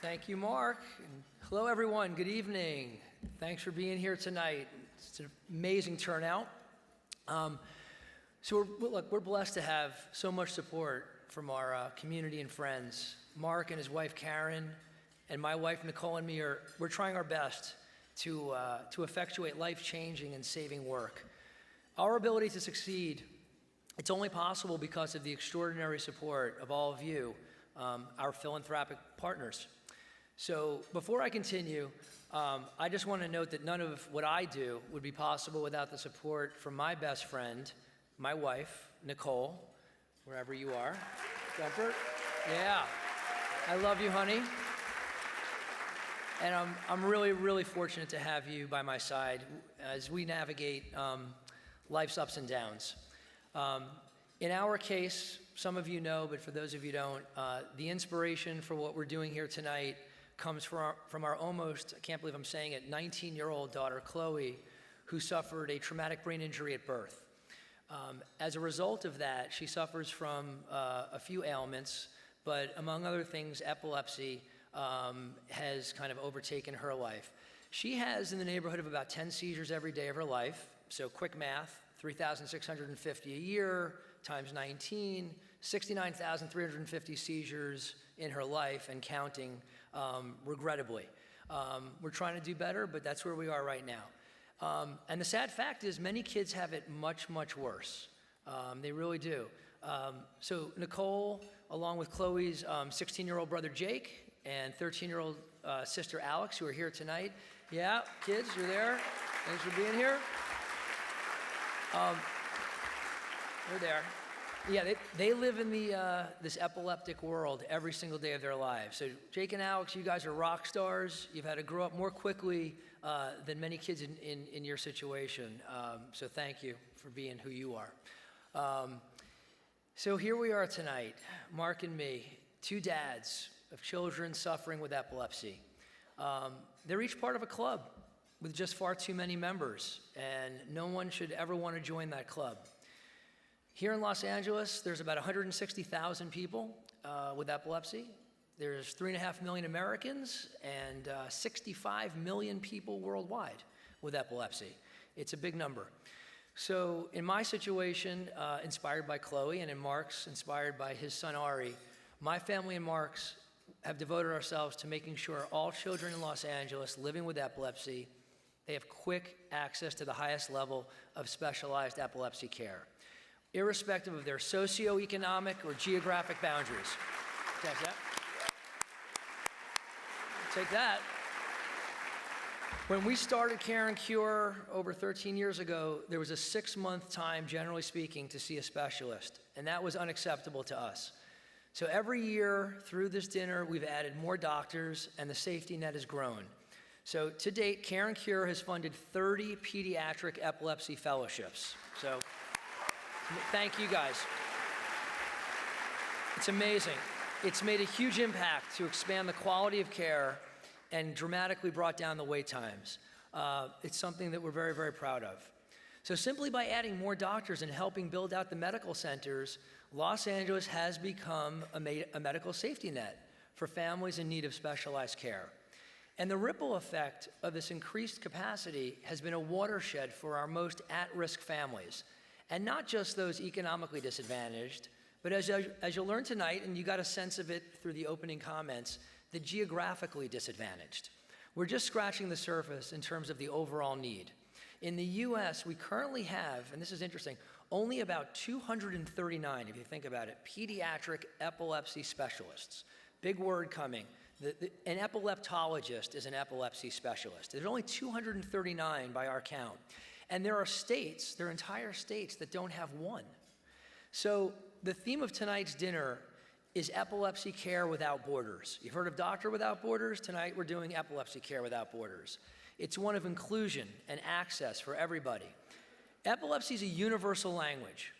Thank you, Mark. And hello, everyone. Good evening. Thanks for being here tonight. It's an amazing turnout. We're blessed to have so much support from our community and friends. Mark and his wife, Karen, and my wife, Nicole, and me we're trying our best to effectuate life-changing and saving work. Our ability to succeed, it's only possible because of the extraordinary support of all of you, our philanthropic partners. So before I continue, I just want to note that none of what I do would be possible without the support from my best friend, my wife, Nicole, wherever you are. Gumpert? Yeah. I love you, honey. And I'm really, really fortunate to have you by my side as we navigate life's ups and downs. In our case, some of you know, but for those of you who don't, the inspiration for what we're doing here tonight comes from our almost, I can't believe I'm saying it, 19-year-old daughter, Chloe, who suffered a traumatic brain injury at birth. As a result of that, she suffers from a few ailments, but among other things, epilepsy has kind of overtaken her life. She has in the neighborhood of about 10 seizures every day of her life. So quick math, 3,650 a year times 19, 69,350 seizures in her life and counting, regrettably. We're trying to do better, but that's where we are right now. And the sad fact is many kids have it much, much worse. They really do. So Nicole, along with Chloe's 16-year-old brother Jake and 13-year-old sister Alex, who are here tonight. Yeah, kids, you're there. Thanks for being here. They're there. Yeah, they live in this epileptic world every single day of their lives. So Jake and Alex, you guys are rock stars. You've had to grow up more quickly than many kids in your situation. So thank you for being who you are. So here we are tonight, Mark and me, two dads of children suffering with epilepsy. They're each part of a club with just far too many members, and no one should ever want to join that club. Here in Los Angeles, there's about 160,000 people with epilepsy. There's 3.5 million Americans and 65 million people worldwide with epilepsy. It's a big number. So in my situation, inspired by Chloe, and in Mark's, inspired by his son Ari, my family and Mark's have devoted ourselves to making sure all children in Los Angeles living with epilepsy, they have quick access to the highest level of specialized epilepsy care, irrespective of their socioeconomic or geographic boundaries. Take that. Take that. When we started Care and Cure over 13 years ago, there was a 6-month time, generally speaking, to see a specialist, and that was unacceptable to us. So every year through this dinner, we've added more doctors, and the safety net has grown. So to date, Care and Cure has funded 30 pediatric epilepsy fellowships. So thank you guys. It's amazing. It's made a huge impact to expand the quality of care and dramatically brought down the wait times. It's something that we're very, very proud of. So simply by adding more doctors and helping build out the medical centers, Los Angeles has become a medical safety net for families in need of specialized care. And the ripple effect of this increased capacity has been a watershed for our most at-risk families. And not just those economically disadvantaged, but as you'll learn tonight, and you got a sense of it through the opening comments, the geographically disadvantaged. We're just scratching the surface in terms of the overall need. In the US, we currently have, and this is interesting, only about 239, if you think about it, pediatric epilepsy specialists. Big word coming. An epileptologist is an epilepsy specialist. There's only 239 by our count. And there are states, there are entire states that don't have one. So the theme of tonight's dinner is epilepsy care without borders. You've heard of Doctor Without Borders? Tonight we're doing epilepsy care without borders. It's one of inclusion and access for everybody. Epilepsy is a universal language.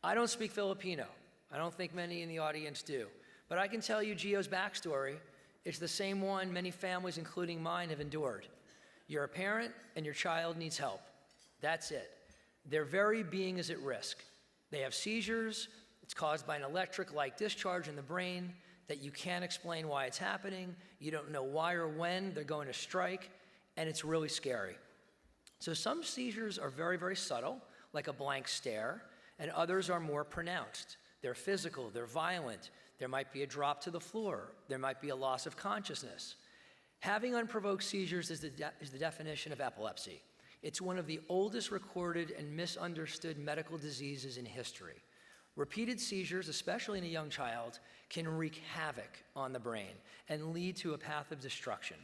I don't speak Filipino. I don't think many in the audience do. But I can tell you Gio's backstory. It's the same one many families, including mine, have endured. You're a parent and your child needs help. That's it. Their very being is at risk. They have seizures. It's caused by an electric light discharge in the brain. that you can't explain why it's happening, you don't know why or when they're going to strike, and it's really scary. So some seizures are very, very subtle, like a blank stare, and others are more pronounced. They're physical, they're violent, there might be a drop to the floor, there might be a loss of consciousness. Having unprovoked seizures is the definition of epilepsy. It's one of the oldest recorded and misunderstood medical diseases in history. Repeated seizures, especially in a young child, can wreak havoc on the brain and lead to a path of destruction.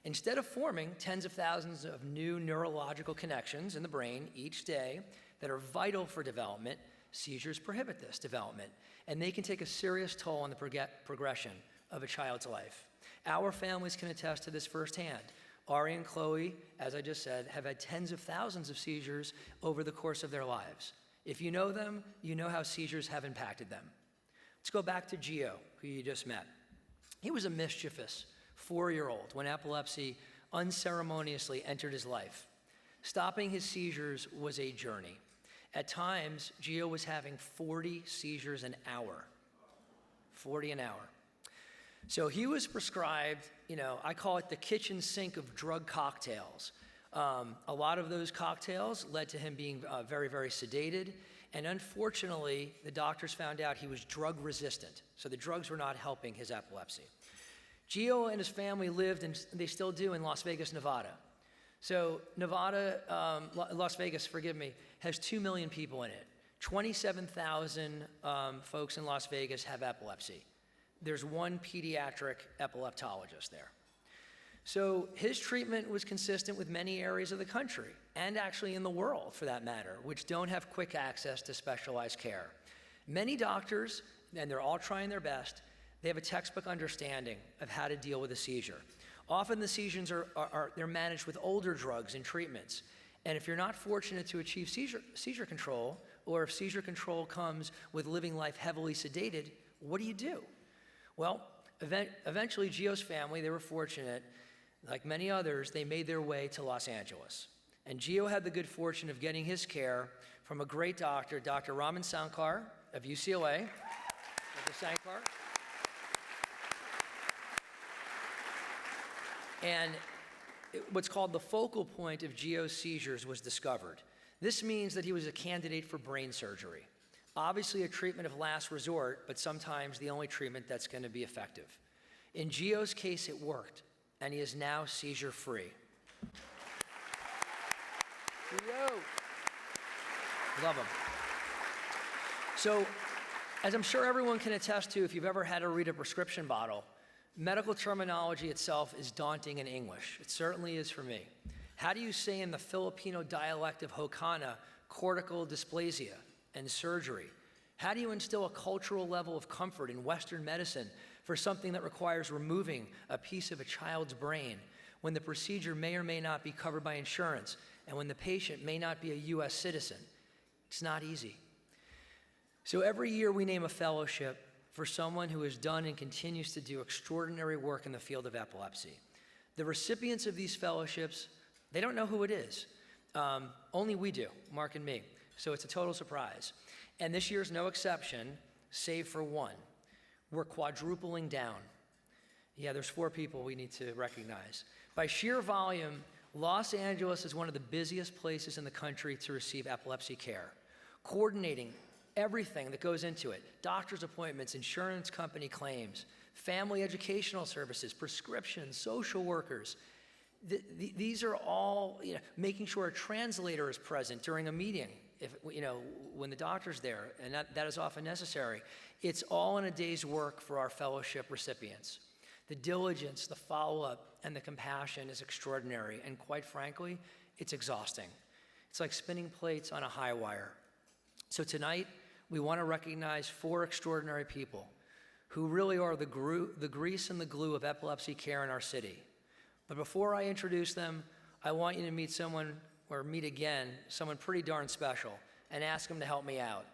Instead of forming tens of thousands of new neurological connections in the brain each day that are vital for development, seizures prohibit this development, and they can take a serious toll on the progression of a child's life. Our families can attest to this firsthand. Ari and Chloe, as I just said, have had tens of thousands of seizures over the course of their lives. If you know them, you know how seizures have impacted them. Let's go back to Gio, who you just met. He was a mischievous 4-year-old when epilepsy unceremoniously entered his life. Stopping his seizures was a journey. At times, Gio was having 40 seizures an hour. 40 an hour. So he was prescribed, I call it the kitchen sink of drug cocktails. A lot of those cocktails led to him being very, very sedated. And unfortunately, the doctors found out he was drug resistant. So the drugs were not helping his epilepsy. Gio and his family lived, and they still do, in Las Vegas, Nevada. So Las Vegas, has 2 million people in it. 27,000 folks in Las Vegas have epilepsy. There's one pediatric epileptologist there. So his treatment was consistent with many areas of the country, and actually in the world for that matter, which don't have quick access to specialized care. Many doctors, and they're all trying their best, they have a textbook understanding of how to deal with a seizure. Often the seizures they're managed with older drugs and treatments. And if you're not fortunate to achieve seizure control, or if seizure control comes with living life heavily sedated, what do? Well, eventually Gio's family, they were fortunate. Like many others, they made their way to Los Angeles. And Gio had the good fortune of getting his care from a great doctor, Dr. Raman Sankar of UCLA. Dr. Sankar. And what's called the focal point of Gio's seizures was discovered. This means that he was a candidate for brain surgery. Obviously a treatment of last resort, but sometimes the only treatment that's going to be effective. In Gio's case, it worked, and he is now seizure-free. Gio! Love him. So, as I'm sure everyone can attest to if you've ever had to read a prescription bottle, medical terminology itself is daunting in English. It certainly is for me. How do you say in the Filipino dialect of Hokana, cortical dysplasia and surgery? How do you instill a cultural level of comfort in Western medicine for something that requires removing a piece of a child's brain when the procedure may or may not be covered by insurance and when the patient may not be a US citizen? It's not easy. So every year we name a fellowship for someone who has done and continues to do extraordinary work in the field of epilepsy. The recipients of these fellowships, they don't know who it is. Only we do, Mark and me. So it's a total surprise. And this year's no exception, save for one. We're quadrupling down. Yeah, there's 4 people we need to recognize. By sheer volume, Los Angeles is one of the busiest places in the country to receive epilepsy care. Coordinating everything that goes into it, doctor's appointments, insurance company claims, family educational services, prescriptions, social workers. These are all, making sure a translator is present during a meeting, when the doctor's there, and that is often necessary. It's all in a day's work for our fellowship recipients. The diligence, the follow-up, and the compassion is extraordinary, and quite frankly, it's exhausting. It's like spinning plates on a high wire. So tonight, we want to recognize 4 extraordinary people who really are the grease and the glue of epilepsy care in our city. But before I introduce them, I want you to meet someone pretty darn special, and ask him to help me out.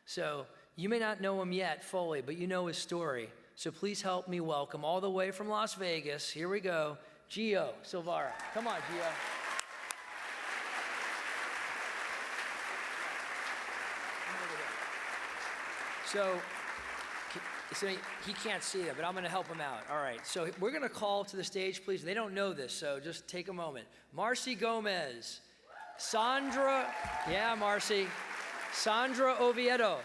So you may not know him yet fully, but you know his story. So please help me welcome, all the way from Las Vegas, here we go, Gio Silvara. Come on, Gio. So So he can't see them, but I'm going to help him out. All right, so we're going to call to the stage, please. They don't know this, so just take a moment. Marcy Gomez, Sandra, yeah, Marcy, Sandra Oviedo,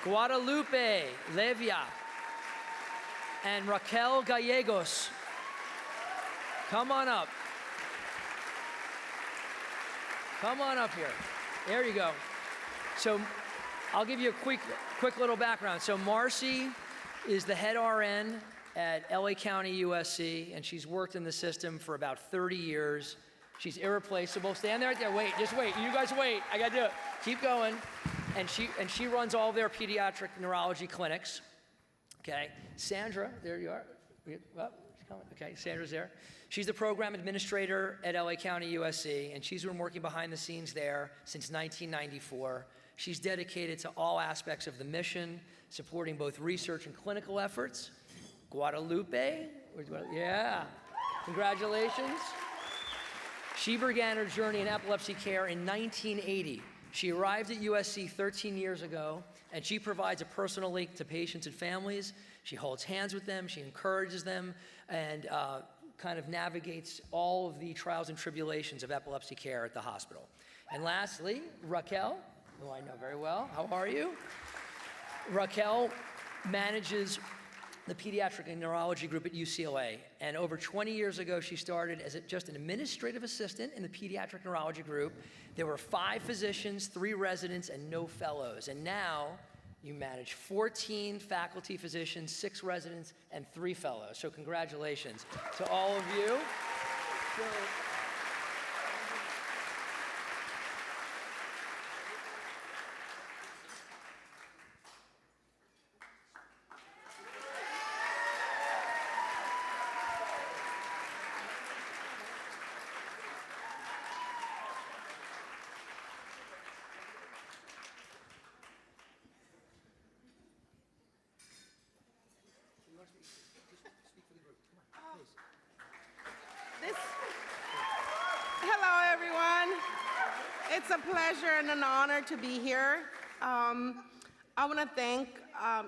Guadalupe Levia, and Raquel Gallegos. Come on up. Come on up here. There you go. So I'll give you a quick little background. So Marcy is the head RN at LA County USC, and she's worked in the system for about 30 years. She's irreplaceable. Stand there right there. Wait, just wait. You guys wait. I got to do it. Keep going. And she runs all their pediatric neurology clinics. Okay. Sandra, there you are. Well, she's coming. Okay, Sandra's there. She's the program administrator at LA County USC, and she's been working behind the scenes there since 1994. She's dedicated to all aspects of the mission, supporting both research and clinical efforts. Guadalupe, yeah, congratulations. She began her journey in epilepsy care in 1980. She arrived at USC 13 years ago, and she provides a personal link to patients and families. She holds hands with them, she encourages them, and kind of navigates all of the trials and tribulations of epilepsy care at the hospital. And lastly, Raquel, who I know very well. How are you? Raquel manages the pediatric neurology group at UCLA. And over 20 years ago, she started as just an administrative assistant in the pediatric neurology group. There were 5 physicians, 3 residents, and no fellows. And now you manage 14 faculty physicians, 6 residents, and 3 fellows. So congratulations to all of you. Hello, everyone. It's a pleasure and an honor to be here. I want to thank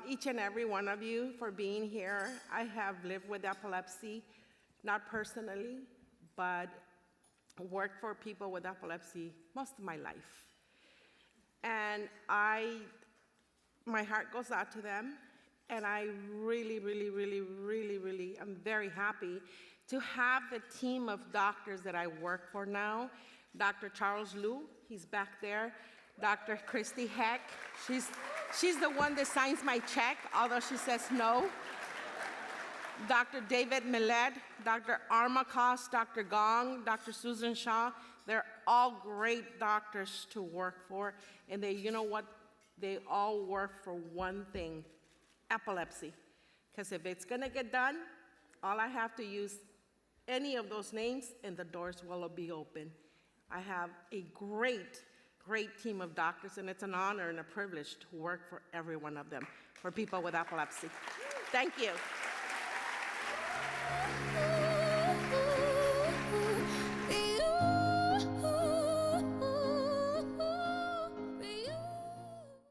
each and every one of you for being here. I have lived with epilepsy, not personally, but worked for people with epilepsy most of my life. And my heart goes out to them, and I really am very happy to have the team of doctors that I work for now. Dr. Charles Liu, he's back there. Dr. Christy Heck, she's the one that signs my check, although she says no. Dr. David Millet, Dr. Arma Koss, Dr. Gong, Dr. Susan Shaw, they're all great doctors to work for, and you know what? They all work for one thing, epilepsy. Because if it's gonna get done, all I have to use any of those names and the doors will be open. I have a great team of doctors, and it's an honor and a privilege to work for every one of them, for people with epilepsy. Thank you.